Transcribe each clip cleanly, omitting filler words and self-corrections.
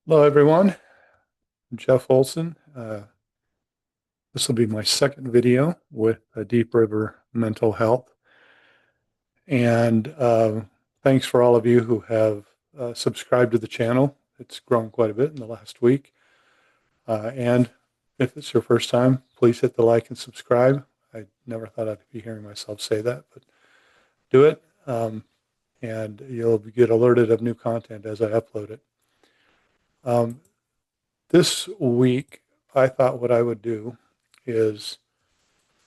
Hello, everyone. I'm Jeff Olson. This will be my second video with Deep River Mental Health. And thanks for all of you who have subscribed to the channel. It's grown quite a bit in the last week. And if it's your first time, please hit the like and subscribe. I never thought I'd be hearing myself say that, but do it. And you'll get alerted of new content as I upload it. Um, this week, I thought what I would do is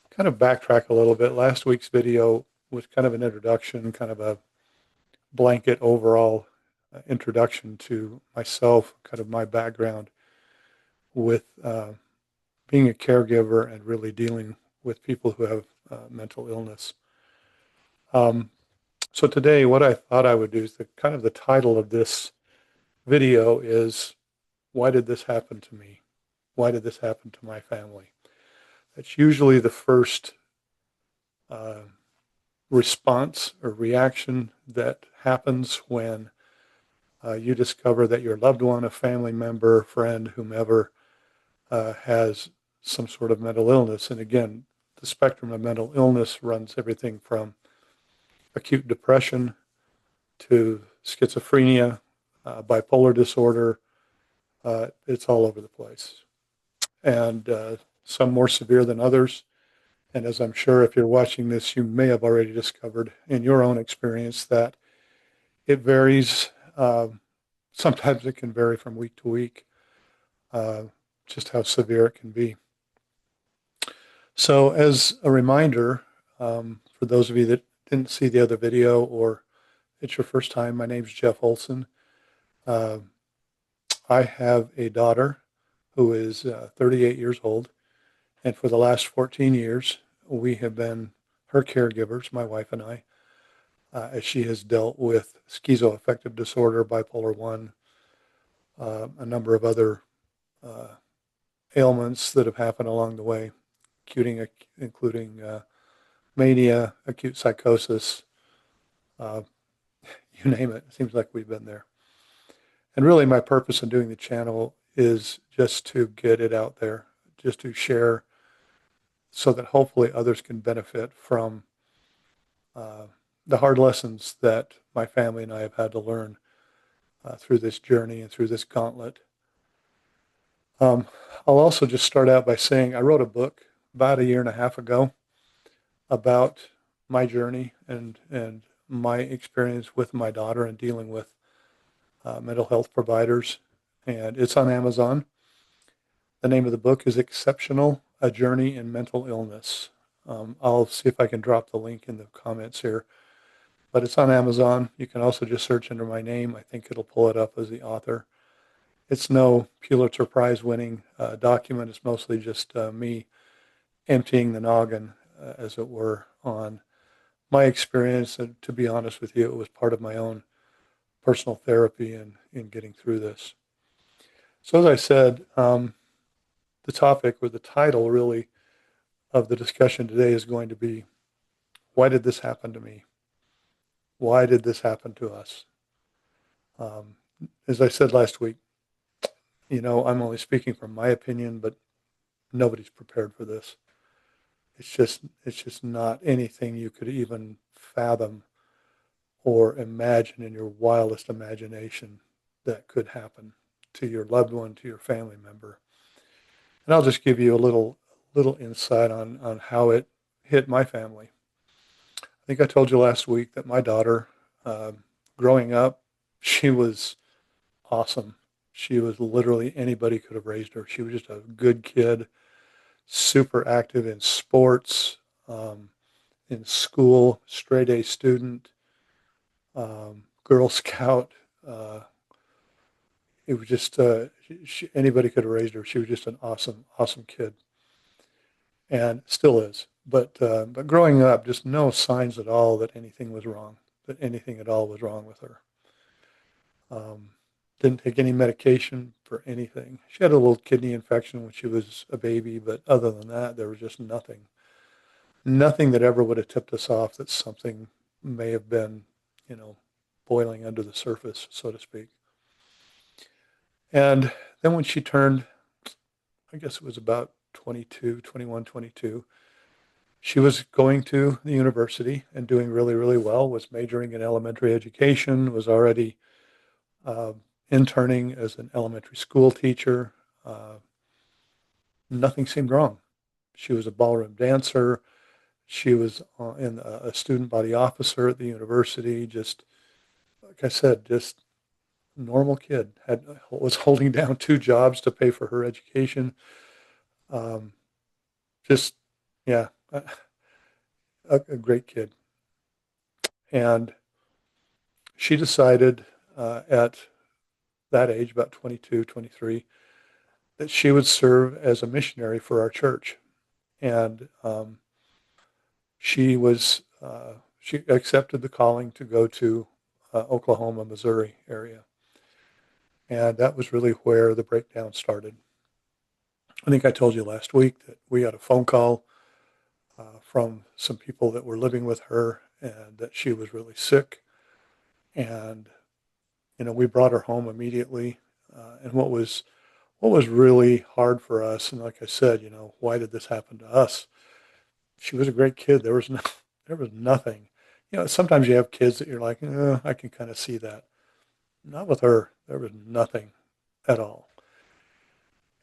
kind of backtrack a little bit. Last week's video was kind of an introduction, kind of a blanket overall introduction to myself, kind of my background with being a caregiver and really dealing with people who have mental illness. Um, so today, what I thought I would do is kind of the title of this video is, why did this happen to me? Why did this happen to my family? That's usually the first uh, response or reaction that happens when you discover that your loved one, a family member, friend, whomever, has some sort of mental illness. And again, the spectrum of mental illness runs everything from acute depression to schizophrenia, bipolar disorder. It's all over the place. And some more severe than others. And as I'm sure if you're watching this, you may have already discovered in your own experience that it varies. Sometimes it can vary from week to week, uh, just how severe it can be. So, as a reminder, for those of you that didn't see the other video or it's your first time, my name is Jeff Olson. Uh, I have a daughter who is 38 years old, and for the last 14 years, we have been her caregivers, my wife and I, as she has dealt with schizoaffective disorder, bipolar 1, a number of other uh, ailments that have happened along the way, including mania, acute psychosis, uh, you name it. It seems like we've been there. And really, my purpose in doing the channel is just to get it out there, just to share so that hopefully others can benefit from uh, the hard lessons that my family and I have had to learn through this journey and through this gauntlet. Um, I'll also just start out by saying I wrote a book about a year and a half ago about my journey and my experience with my daughter and dealing with mental health providers, and it's on Amazon. The name of the book is Exceptional: A Journey in Mental Illness. I'll see if I can drop the link in the comments here, but it's on Amazon. You can also just search under my name. I think it'll pull it up as the author. It's no Pulitzer Prize winning document. It's mostly just me emptying the noggin, as it were, on my experience. And to be honest with you, it was part of my own personal therapy in getting through this. So as I said, the topic or the title really of the discussion today is going to be, why did this happen to me? Why did this happen to us? Um, as I said last week, I'm only speaking from my opinion, but nobody's prepared for this. It's just not anything you could even fathom or imagine in your wildest imagination that could happen to your loved one, to your family member. And I'll just give you a little insight on how it hit my family. I think I told you last week that my daughter, uh, growing up, she was awesome. She was literally anybody could have raised her. She was just a good kid, super active in sports, um, in school, straight A student, Girl Scout. Uh, it was just anybody could have raised her. She was just an awesome, awesome kid, and still is. But growing up, just no signs at all that anything was wrong, that anything at all was wrong with her. Um, didn't take any medication for anything. She had a little kidney infection when she was a baby, but other than that, there was just nothing that ever would have tipped us off that something may have been, you know, boiling under the surface, so to speak. And then when she turned, I guess it was about 22, 21, 22, she was going to the university and doing really, really well, was majoring in elementary education, was already uh, interning as an elementary school teacher. Uh, Nothing seemed wrong. She was a ballroom dancer. She was in a student body officer at the university. Just like I said, just normal kid. Was holding down two jobs to pay for her education. Um, just yeah, a great kid. And she decided at that age, about 22, 23, that she would serve as a missionary for our church. And she accepted the calling to go to Oklahoma, Missouri area. And that was really where the breakdown started. I think I told you last week that we had a phone call from some people that were living with her and that she was really sick. And, we brought her home immediately. And what was really hard for us, and like I said, why did this happen to us? She was a great kid. There was nothing. Sometimes you have kids that you're like, I can kind of see that. Not with her. There was nothing at all.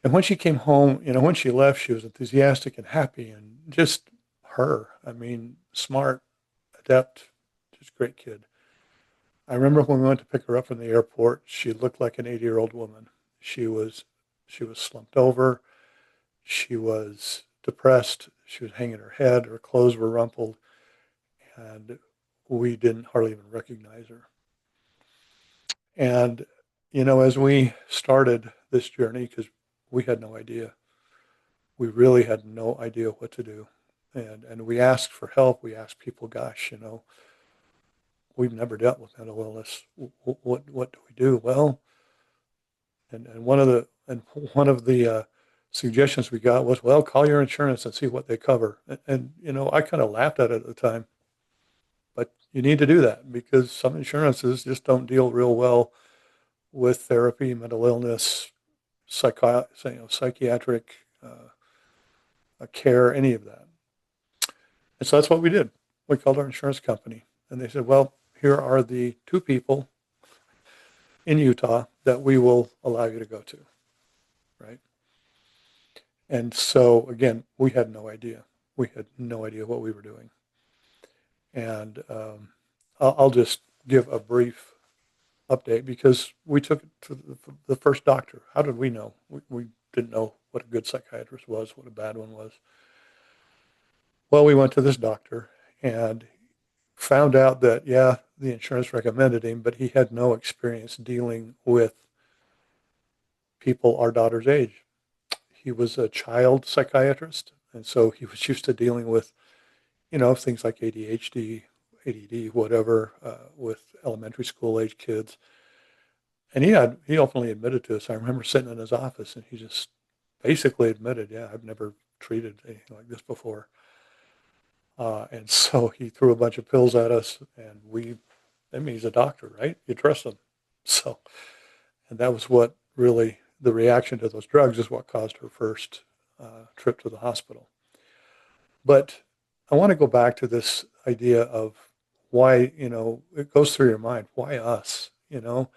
And when she came home, when she left, she was enthusiastic and happy and just her. I mean, smart, adept, just great kid. I remember when we went to pick her up from the airport, she looked like an 80-year-old woman. She was she was slumped over. She was depressed. She was hanging her head. Her clothes were rumpled, and we didn't hardly even recognize her. And, as we started this journey, because we had no idea, we really had no idea what to do. And we asked for help. We asked people, gosh, we've never dealt with mental illness. What do we do? Well, and one of the suggestions we got was, well, call your insurance and see what they cover. And I kind of laughed at it at the time, but you need to do that because some insurances just don't deal real well with therapy, mental illness, psychiatric care, any of that. And so that's what we did. We called our insurance company, and they said, well, here are the two people in Utah that we will allow you to go to, right? And so, again, we had no idea. We had no idea what we were doing. And I'll just give a brief update because we took it to the first doctor. How did we know? We didn't know what a good psychiatrist was, what a bad one was. Well, we went to this doctor and found out that, yeah, the insurance recommended him, but he had no experience dealing with people our daughter's age. He was a child psychiatrist, and so he was used to dealing with, things like ADHD, ADD, whatever, with elementary school age kids. And he openly admitted to us. I remember sitting in his office, and he just basically admitted, yeah, I've never treated anything like this before. And so he threw a bunch of pills at us, and I mean, he's a doctor, right? You trust him. So, and that was what really, the reaction to those drugs is what caused her first trip to the hospital. But I want to go back to this idea of why, it goes through your mind, why us, And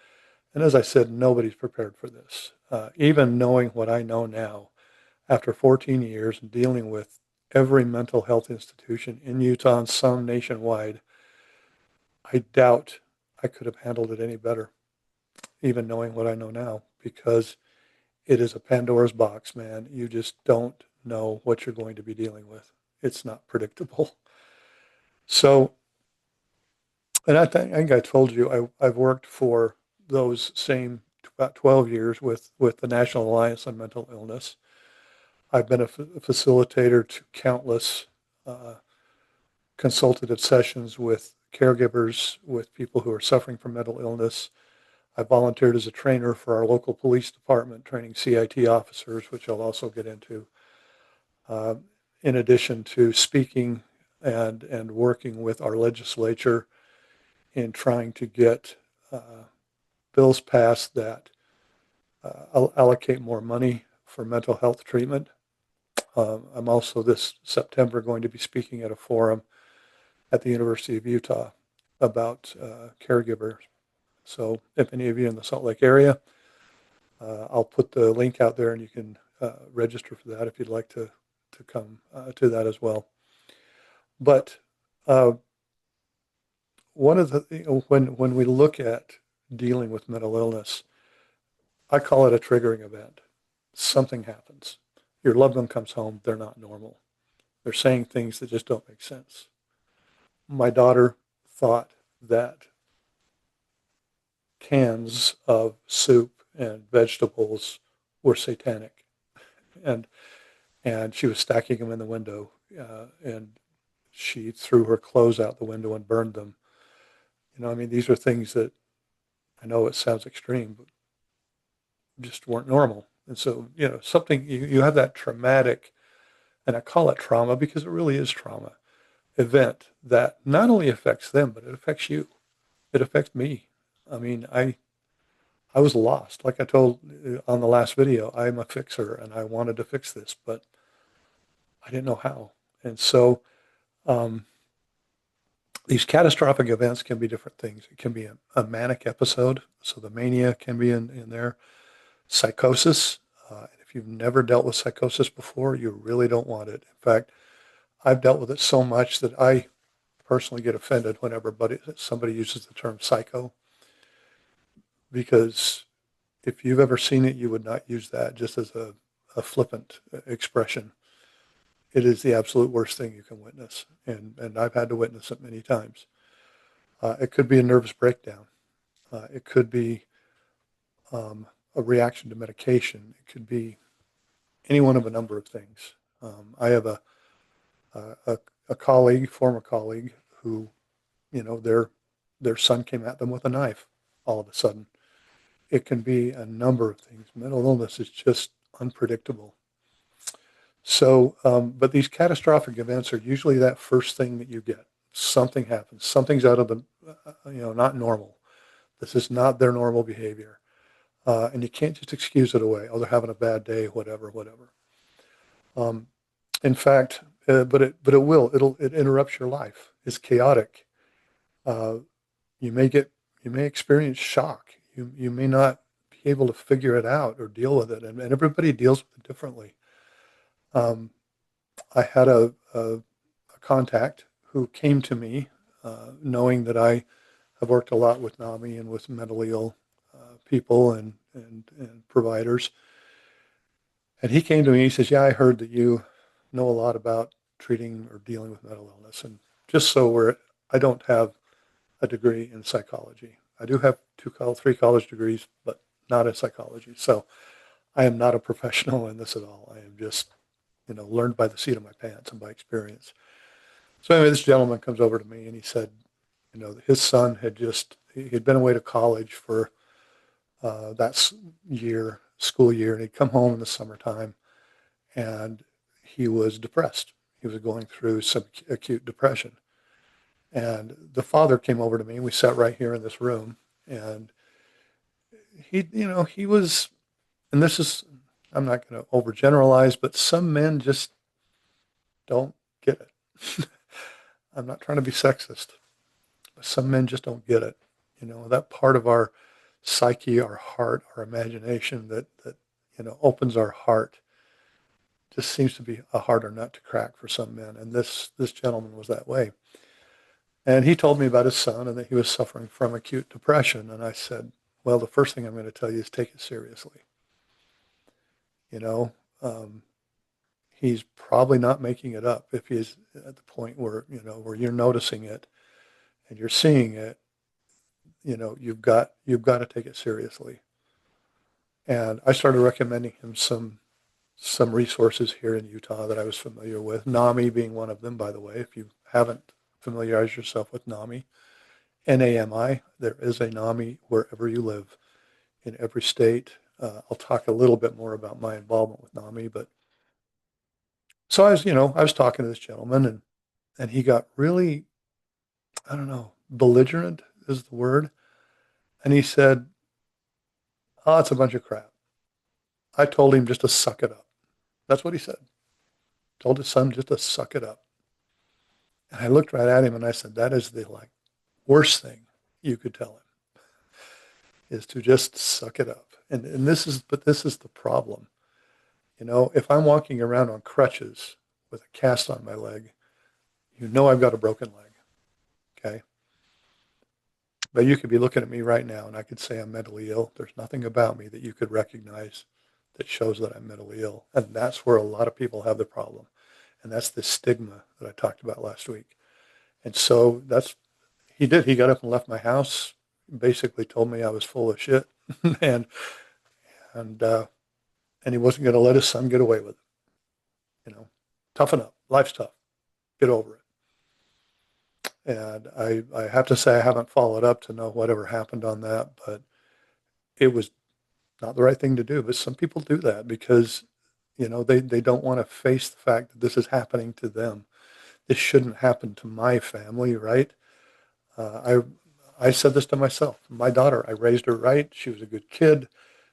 as I said, nobody's prepared for this. Even knowing what I know now, after 14 years and dealing with every mental health institution in Utah and some nationwide, I doubt I could have handled it any better, even knowing what I know now, because it is a Pandora's box, man. You just don't know what you're going to be dealing with. It's not predictable. So, and I think I told you I've worked for those same about 12 years with the National Alliance on Mental Illness. I've been a facilitator to countless uh, consultative sessions with caregivers, with people who are suffering from mental illness. I volunteered as a trainer for our local police department, training CIT officers, which I'll also get into, uh, in addition to speaking and working with our legislature in trying to get bills passed that I'll allocate more money for mental health treatment. I'm also this September going to be speaking at a forum at the University of Utah about caregivers. So if any of you in the Salt Lake area, I'll put the link out there and you can register for that if you'd like to come to that as well. But one of the, when we look at dealing with mental illness, I call it a triggering event. Something happens. Your loved one comes home, they're not normal. They're saying things that just don't make sense. My daughter thought that cans of soup and vegetables were satanic, and she was stacking them in the window, and she threw her clothes out the window and burned them. I mean, these are things that I know it sounds extreme, but just weren't normal. And so, something you have that traumatic, and I call it trauma because it really is trauma, event that not only affects them, but it affects you. It affects me. I mean, I was lost. Like I told on the last video, I'm a fixer and I wanted to fix this, but I didn't know how. And so these catastrophic events can be different things. It can be a manic episode. So the mania can be in there. Psychosis. If you've never dealt with psychosis before, you really don't want it. In fact, I've dealt with it so much that I personally get offended whenever somebody uses the term psycho, because if you've ever seen it, you would not use that just as a flippant expression. It is the absolute worst thing you can witness, and I've had to witness it many times. It could be a nervous breakdown. It could be a reaction to medication. It could be any one of a number of things. I have a colleague, former colleague, who, their son came at them with a knife all of a sudden. It can be a number of things. Mental illness is just unpredictable. So, but these catastrophic events are usually that first thing that you get. Something happens. Something's out of the, not normal. This is not their normal behavior. And you can't just excuse it away. Oh, they're having a bad day, whatever. In fact, but it will. It interrupts your life. It's chaotic. You may experience shock. You may not be able to figure it out or deal with it, and everybody deals with it differently. I had a contact who came to me, knowing that I have worked a lot with NAMI and with mentally ill people and providers. And he came to me, he says, yeah, I heard that you know a lot about treating or dealing with mental illness. And just so I don't have a degree in psychology. I do have 3 college degrees, but not in psychology. So I am not a professional in this at all. I am just, learned by the seat of my pants and by experience. So anyway, this gentleman comes over to me and he said, his son he'd been away to college for that school year, and he'd come home in the summertime, and he was depressed. He was going through some acute depression. And the father came over to me, and we sat right here in this room, and he was, and this is, I'm not going to overgeneralize, but some men just don't get it. I'm not trying to be sexist, but some men just don't get it. That part of our psyche, our heart, our imagination that opens our heart just seems to be a harder nut to crack for some men. And this gentleman was that way. And he told me about his son and that he was suffering from acute depression. And I said, well, the first thing I'm going to tell you is take it seriously. He's probably not making it up if he's at the point where you're noticing it and you're seeing it. You've got to take it seriously. And I started recommending him some resources here in Utah that I was familiar with, NAMI being one of them, by the way. If you haven't familiarized yourself with NAMI, NAMI, there is a NAMI wherever you live in every state. I'll talk a little bit more about my involvement with NAMI, but so I was talking to this gentleman, and he got really, I don't know, belligerent is the word. And he said, oh, it's a bunch of crap. I told him just to suck it up. That's what he said. Told his son just to suck it up. And I looked right at him and I said, that is the like worst thing you could tell him, is to just suck it up. And this is the problem. You know, if I'm walking around on crutches with a cast on my leg, you know I've got a broken leg. Okay. But you could be looking at me right now and I could say I'm mentally ill. There's nothing about me that you could recognize that shows that I'm mentally ill. And that's where a lot of people have the problem. And that's the stigma that I talked about last week. And so he did. He got up and left my house, basically told me I was full of shit. and, and, uh, and he wasn't going to let his son get away with it. You know, toughen up. Life's tough. Get over it. And I have to say I haven't followed up to know whatever happened on that, but it was not the right thing to do. But some people do that because, you know, they don't want to face the fact that this is happening to them. This shouldn't happen to my family, right? I said this to myself. My daughter, I raised her right. She was a good kid,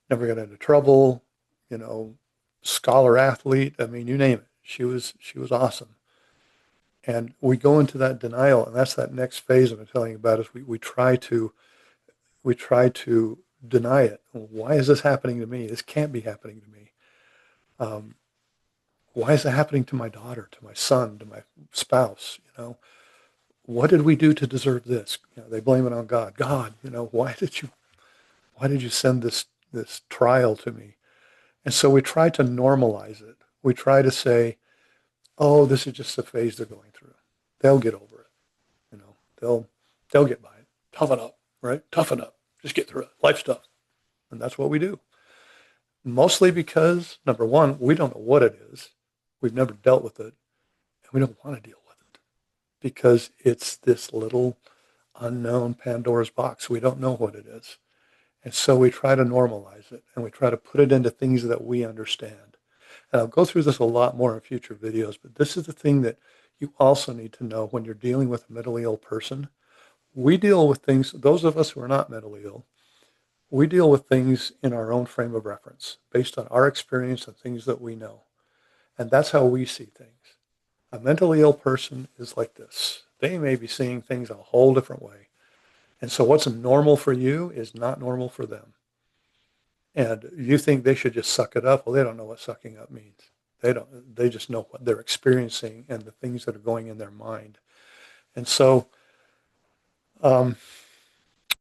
never got into trouble, you know, scholar athlete. I mean, you name it. She was awesome. And we go into that denial, and that's that next phase I'm telling you about is we try to deny it. Why is this happening to me? This can't be happening to me. Um, why is it happening to my daughter, to my son, to my spouse? You know, what did we do to deserve this? You know, they blame it on God. God, you know, why did you send this trial to me? And so we try to normalize it. We try to say, oh, this is just the phase they're going through. They'll get over it. You know, they'll get by it. Toughen up, right? Toughen up. Just get through it. Life's tough. And that's what we do. Mostly because, number one, we don't know what it is. We've never dealt with it. And we don't want to deal with it because it's this little unknown Pandora's box. We don't know what it is. And so we try to normalize it and we try to put it into things that we understand. And I'll go through this a lot more in future videos, but this is the thing that you also need to know when you're dealing with a mentally ill person. We deal with things, those of us who are not mentally ill, we deal with things in our own frame of reference based on our experience and things that we know. And that's how we see things. A mentally ill person is like this. They may be seeing things a whole different way. And so what's normal for you is not normal for them. And you think they should just suck it up. Well, they don't know what sucking up means. They just know what they're experiencing and the things that are going in their mind. And so, um,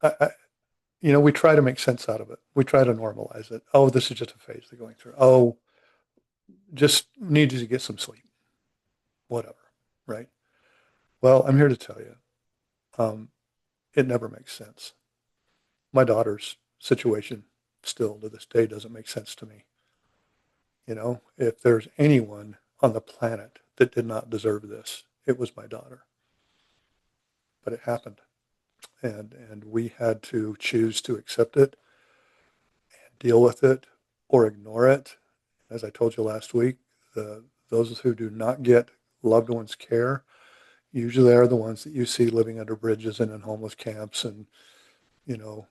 I, you know, we try to make sense out of it. We try to normalize it. Oh, this is just a phase they're going through. Oh, just need to get some sleep, whatever, right? Well, I'm here to tell you, um, it never makes sense. My daughter's situation still to this day doesn't make sense to me. You know, if there's anyone on the planet that did not deserve this, it was my daughter. But it happened. And we had to choose to accept it and deal with it or ignore it. As I told you last week, those who do not get loved ones care usually are the ones that you see living under bridges and in homeless camps and, you know,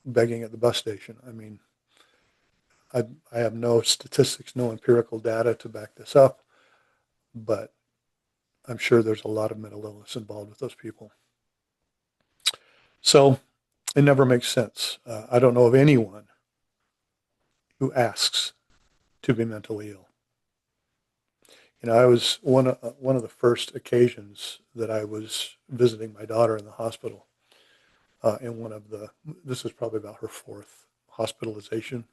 begging at the bus station. I mean, I have no statistics, no empirical data to back this up, but I'm sure there's a lot of mental illness involved with those people. So it never makes sense. I don't know of anyone who asks to be mentally ill. You know, I was one of the first occasions that I was visiting my daughter in the hospital. In this was probably about her fourth hospitalization,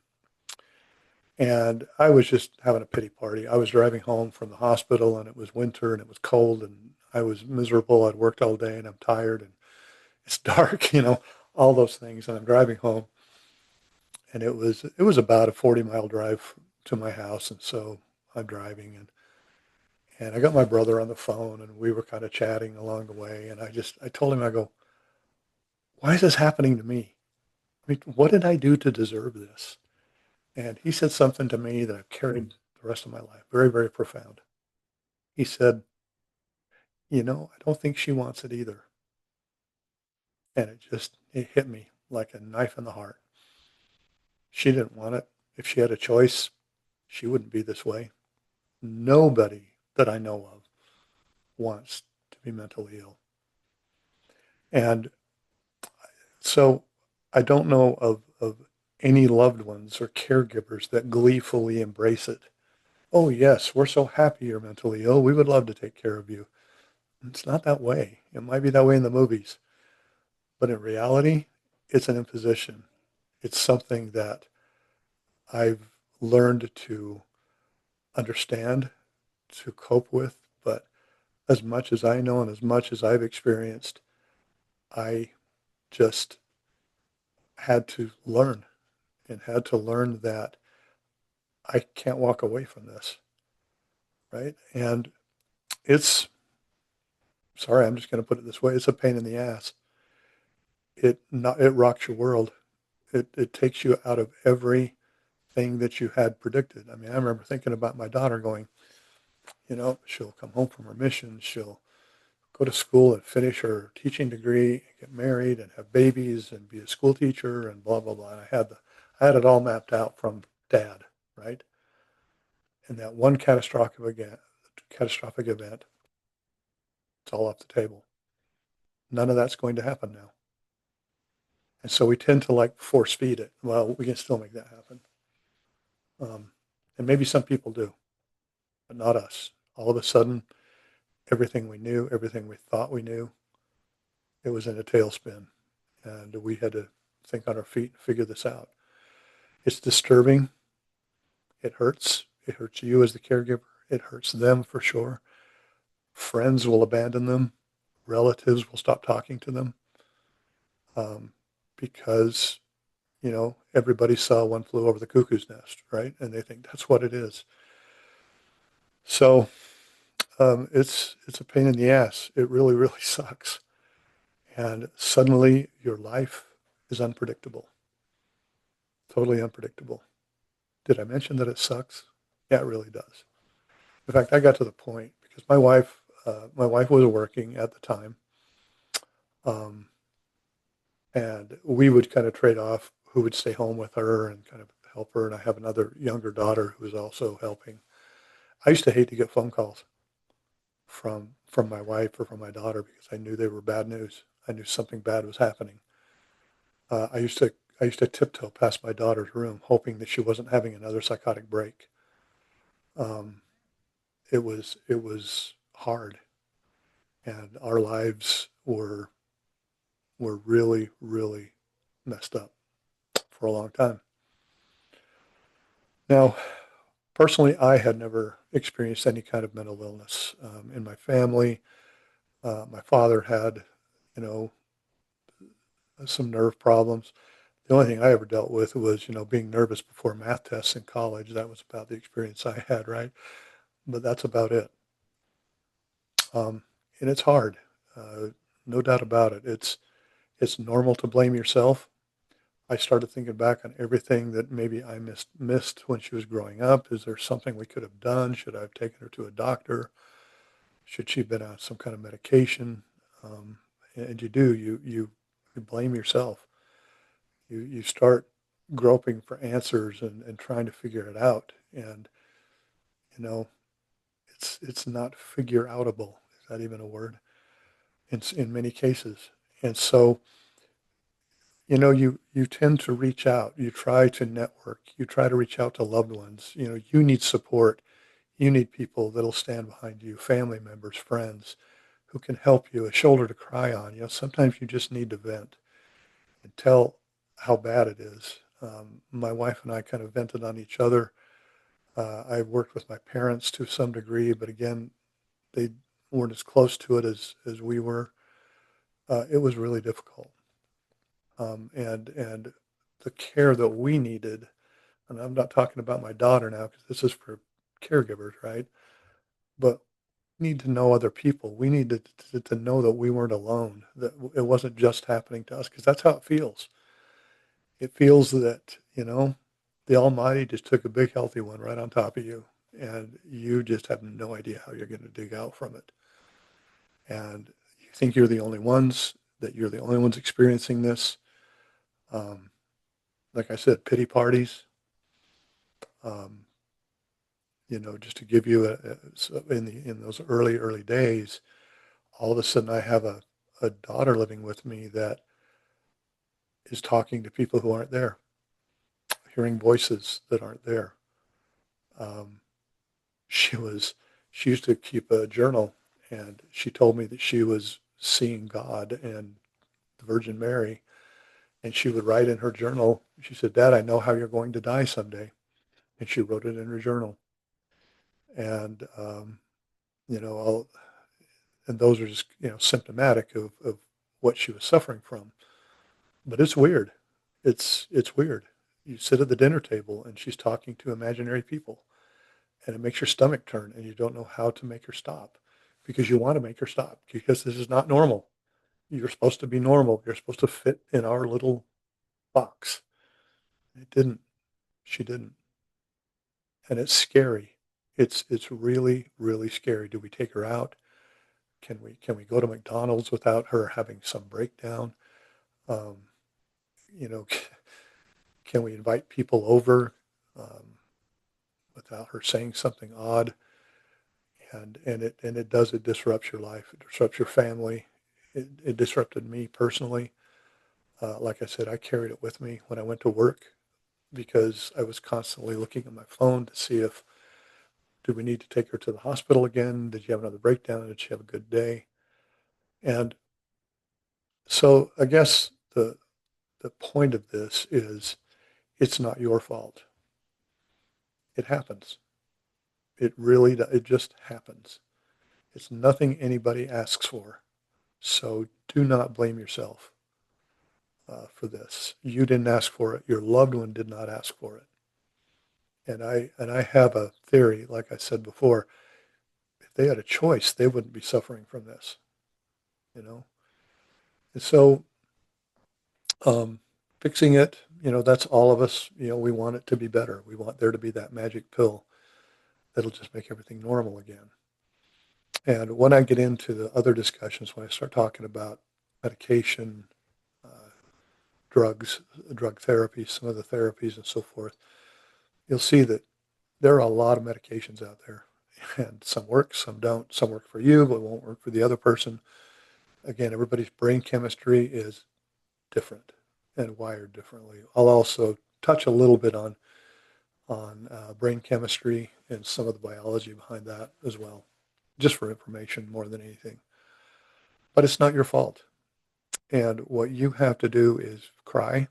and I was just having a pity party. I was driving home from the hospital, and it was winter, and it was cold, and I was miserable. I'd worked all day, and I'm tired, and it's dark, you know, all those things. And I'm driving home, and it was about a 40-mile drive to my house, and so I'm driving, and I got my brother on the phone, and we were kind of chatting along the way, and I told him, I go, why is this happening to me? I mean, what did I do to deserve this? And he said something to me that I've carried the rest of my life, very, very profound. He said, you know, I don't think she wants it either. And it hit me like a knife in the heart. She didn't want it. If she had a choice, she wouldn't be this way. Nobody that I know of wants to be mentally ill. And so I don't know of any loved ones or caregivers that gleefully embrace it. Oh, yes, we're so happy you're mentally ill. We would love to take care of you. It's not that way. It might be that way in the movies, but in reality, it's an imposition. It's something that I've learned to understand, to cope with, but as much as I know and as much as I've experienced, I just had to learn and had to learn that I can't walk away from this, right? And it's, sorry, I'm just going to put it this way, it's a pain in the ass. It rocks your world. It takes you out of everything that you had predicted. I mean, I remember thinking about my daughter going, she'll come home from her mission, she'll go to school and finish her teaching degree, and get married and have babies and be a school teacher and blah blah blah. And I had it all mapped out from dad, right? And that one catastrophic event, it's all off the table. None of that's going to happen now. And so we tend to like force feed it. Well, we can still make that happen. And maybe some people do, but not us. All of a sudden, everything we knew, everything we thought we knew, it was in a tailspin. And we had to think on our feet and figure this out. It's disturbing. It hurts. It hurts you as the caregiver. It hurts them for sure. Friends will abandon them. Relatives will stop talking to them because, everybody saw One Flew Over the Cuckoo's Nest, right? And they think that's what it is. So it's a pain in the ass. It really, really sucks. And suddenly your life is unpredictable, totally unpredictable. Did I mention that it sucks? Yeah, it really does. In fact, I got to the point because my wife was working at the time, um, and we would kind of trade off who would stay home with her and kind of help her. And I have another younger daughter who was also helping. I used to hate to get phone calls from my wife or from my daughter because I knew they were bad news. I knew something bad was happening. I used to tiptoe past my daughter's room, hoping that she wasn't having another psychotic break. Um, it was hard, and our lives were really, really messed up for a long time. Now, personally, I had never experienced any kind of mental illness in my family. My father had, you know, some nerve problems. The only thing I ever dealt with was, being nervous before math tests in college. That was about the experience I had, right? But that's about it. And it's hard, uh, no doubt about it. It's normal to blame yourself. I started thinking back on everything that maybe I missed when she was growing up. Is there something we could have done? Should I have taken her to a doctor? Should she have been on some kind of medication? Um, and you do. You blame yourself. You start groping for answers and trying to figure it out. And you know, it's not figure outable. Is that even a word? In many cases. And so, you tend to reach out. You try to network. You try to reach out to loved ones. You need support. You need people that'll stand behind you, family members, friends who can help you, a shoulder to cry on. Sometimes you just need to vent and tell how bad it is. My wife and I kind of vented on each other. I worked with my parents to some degree, but again, they weren't as close to it as we were. It was really difficult. And the care that we needed, and I'm not talking about my daughter now because this is for caregivers, right? But we need to know other people. We needed to know that we weren't alone, that it wasn't just happening to us, because that's how it feels. It feels that, the Almighty just took a big healthy one right on top of you, and you just have no idea how you're going to dig out from it. And you think you're the only ones, that you're the only ones experiencing this. Um, like I said, pity parties. Um, just to give you in those early days, all of a sudden I have a daughter living with me that is talking to people who aren't there, hearing voices that aren't there. Um, she was, she used to keep a journal, and she told me that she was seeing God and the Virgin Mary, and she would write in her journal. She said, "Dad, I know how you're going to die someday," and she wrote it in her journal. And you know, all, and those are just symptomatic of what she was suffering from. But it's weird. It's weird. You sit at the dinner table and she's talking to imaginary people, and it makes your stomach turn, and you don't know how to make her stop because you want to make her stop because this is not normal. You're supposed to be normal. You're supposed to fit in our little box. It didn't. She didn't. And it's scary. It's really, really scary. Do we take her out? Can we go to McDonald's without her having some breakdown? Um, you know, can we invite people over without her saying something odd? And it does, it disrupts your life. It disrupts your family. It disrupted me personally. Like I said, I carried it with me when I went to work because I was constantly looking at my phone to see if, do we need to take her to the hospital again? Did she have another breakdown? Did she have a good day? And so I guess the point of this is it's not your fault. It happens. It really, it just happens. It's nothing anybody asks for. So do not blame yourself for this. You didn't ask for it. Your loved one did not ask for it. And I have a theory, like I said before, if they had a choice, they wouldn't be suffering from this, you know? And so um, fixing it, that's all of us, we want it to be better. We want there to be that magic pill that'll just make everything normal again. And when I get into the other discussions, when I start talking about medication, uh, drugs, drug therapy, some of the therapies and so forth, you'll see that there are a lot of medications out there. And some work, some don't. Some work for you, but won't work for the other person. Again, everybody's brain chemistry is different and wired differently. I'll also touch a little bit on brain chemistry and some of the biology behind that as well, just for information more than anything. But it's not your fault. And what you have to do is cry,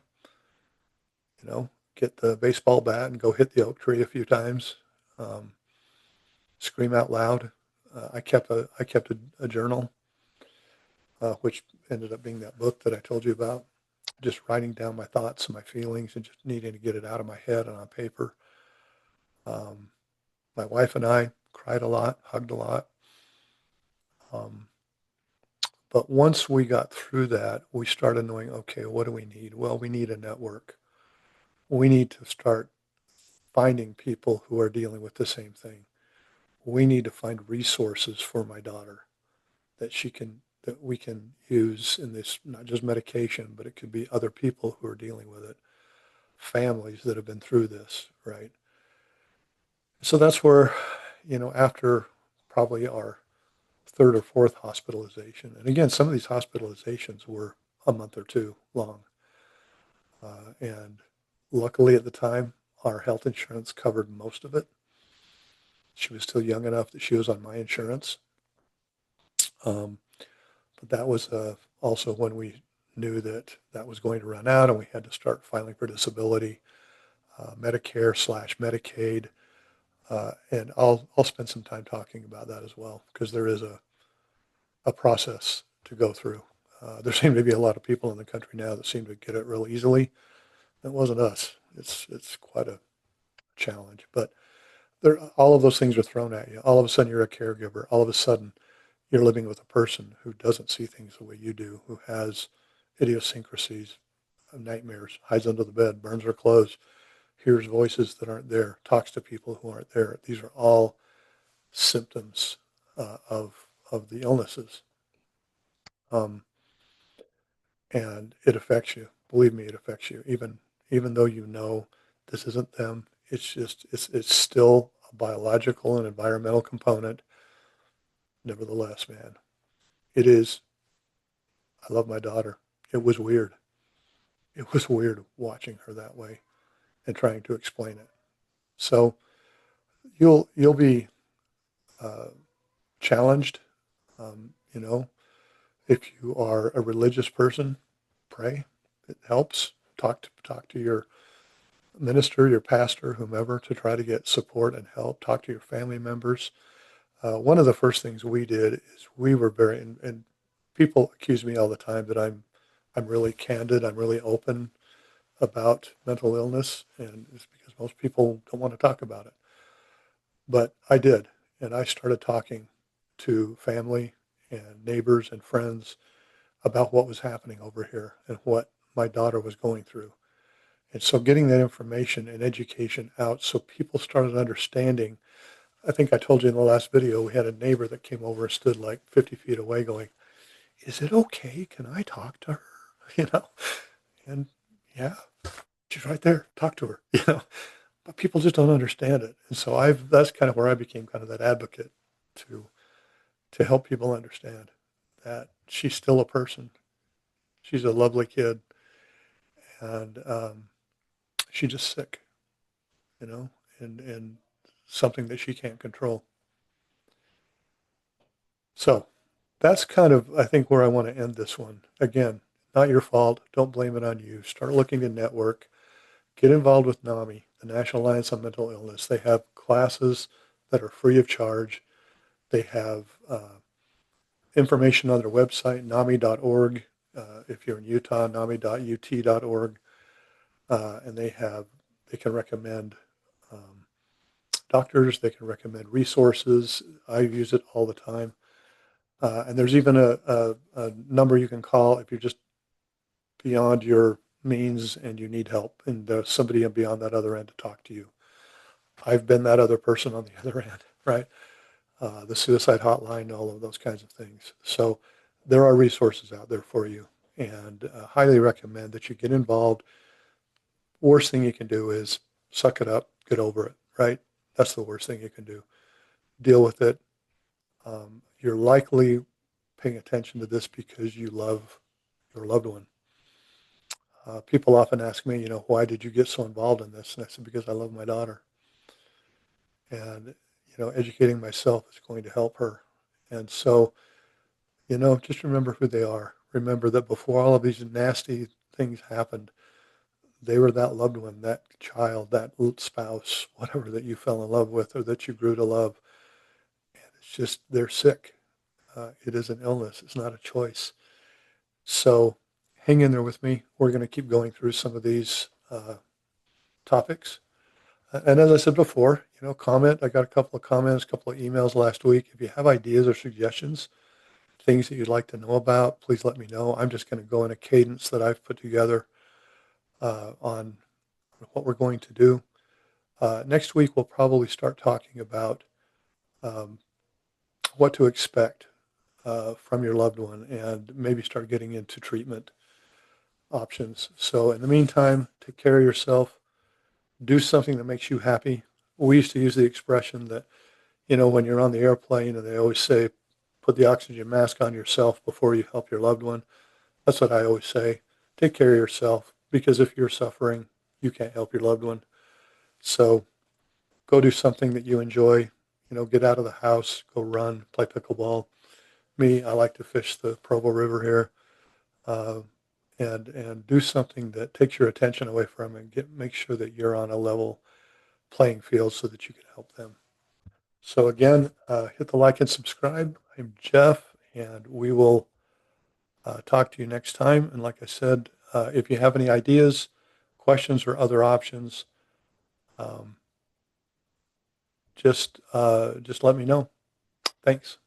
get the baseball bat and go hit the oak tree a few times, um, scream out loud. I kept a journal, which ended up being that book that I told you about, just writing down my thoughts and my feelings and just needing to get it out of my head and on paper. Um, my wife and I cried a lot, hugged a lot. Um, but once we got through that, we started knowing, okay, what do we need? Well, we need a network. We need to start finding people who are dealing with the same thing. We need to find resources for my daughter that we can use in this, not just medication, but it could be other people who are dealing with it, families that have been through this, right? So that's where, after probably our third or fourth hospitalization, and again, some of these hospitalizations were a month or two long. And luckily at the time, our health insurance covered most of it. She was still young enough that she was on my insurance. Um, but that was also when we knew that that was going to run out and we had to start filing for disability, Medicare slash Medicaid. And I'll spend some time talking about that as well, because there is a process to go through. There seem to be a lot of people in the country now that seem to get it real easily. That wasn't us. It's quite a challenge, but all of those things are thrown at you. All of a sudden you're a caregiver. All of a sudden you're living with a person who doesn't see things the way you do, who has idiosyncrasies, nightmares, hides under the bed, burns her clothes, hears voices that aren't there, talks to people who aren't there. These are all symptoms of the illnesses, um, and it affects you. Believe me, it affects you. Even though this isn't them, it's still a biological and environmental component. Nevertheless, man, it is, I love my daughter. It was weird. It was weird watching her that way and trying to explain it. So you'll be uh, challenged. You know, if you are a religious person, pray. It helps. Talk to your minister, your pastor, whomever, to try to get support and help. Talk to your family members. One of the first things we did is we were very, and people accuse me all the time that I'm really candid. I'm really open about mental illness, and it's because most people don't want to talk about it. But I did, and I started talking to family and neighbors and friends about what was happening over here and what my daughter was going through. And so getting that information and education out so people started understanding. I think I told you in the last video, we had a neighbor that came over and stood like 50 feet away going, "Is it okay? Can I talk to her?" You know, and yeah, she's right there. Talk to her, but people just don't understand it. And so that's kind of where I became kind of that advocate to, to help people understand that she's still a person. She's a lovely kid, and she's just sick, you know, and something that she can't control. So that's kind of, I think, where I want to end this one. Again, not your fault. Don't blame it on you. Start looking to network. Get involved with NAMI, the National Alliance on Mental Illness. They have classes that are free of charge. They have information on their website, NAMI.org. If you're in Utah, NAMI.ut.org. And they can recommend doctors. They can recommend resources. I use it all the time. And there's even a number you can call if you're just beyond your means and you need help, and there's somebody beyond that other end to talk to you. I've been that other person on the other end, right? The suicide hotline, all of those kinds of things. So there are resources out there for you, and highly recommend that you get involved. Worst thing you can do is suck it up, get over it, right? That's the worst thing you can do. Deal with it. You're likely paying attention to this because you love your loved one. People often ask me, why did you get so involved in this? And I said, because I love my daughter. And, educating myself is going to help her. And so, just remember who they are. Remember that before all of these nasty things happened, they were that loved one, that child, that spouse, whatever that you fell in love with or that you grew to love. And it's just, they're sick. It is an illness. It's not a choice. So hang in there with me. We're going to keep going through some of these topics. And as I said before, comment. I got a couple of comments, a couple of emails last week. If you have ideas or suggestions, things that you'd like to know about, please let me know. I'm just going to go in a cadence that I've put together on what we're going to do. Next week, we'll probably start talking about what to expect from your loved one and maybe start getting into treatment options. So in the meantime, take care of yourself. Do something that makes you happy. We used to use the expression that, when you're on the airplane, and they always say, put the oxygen mask on yourself before you help your loved one. That's what I always say. Take care of yourself, because if you're suffering, you can't help your loved one. So go do something that you enjoy. Get out of the house, go run, play pickleball. Me, I like to fish the Provo River here, and do something that takes your attention away from it and make sure that you're on a level playing field so that you can help them. So again, hit the like and subscribe. I'm Jeff, and we will talk to you next time. And like I said, if you have any ideas, questions, or other options, um, just let me know. Thanks.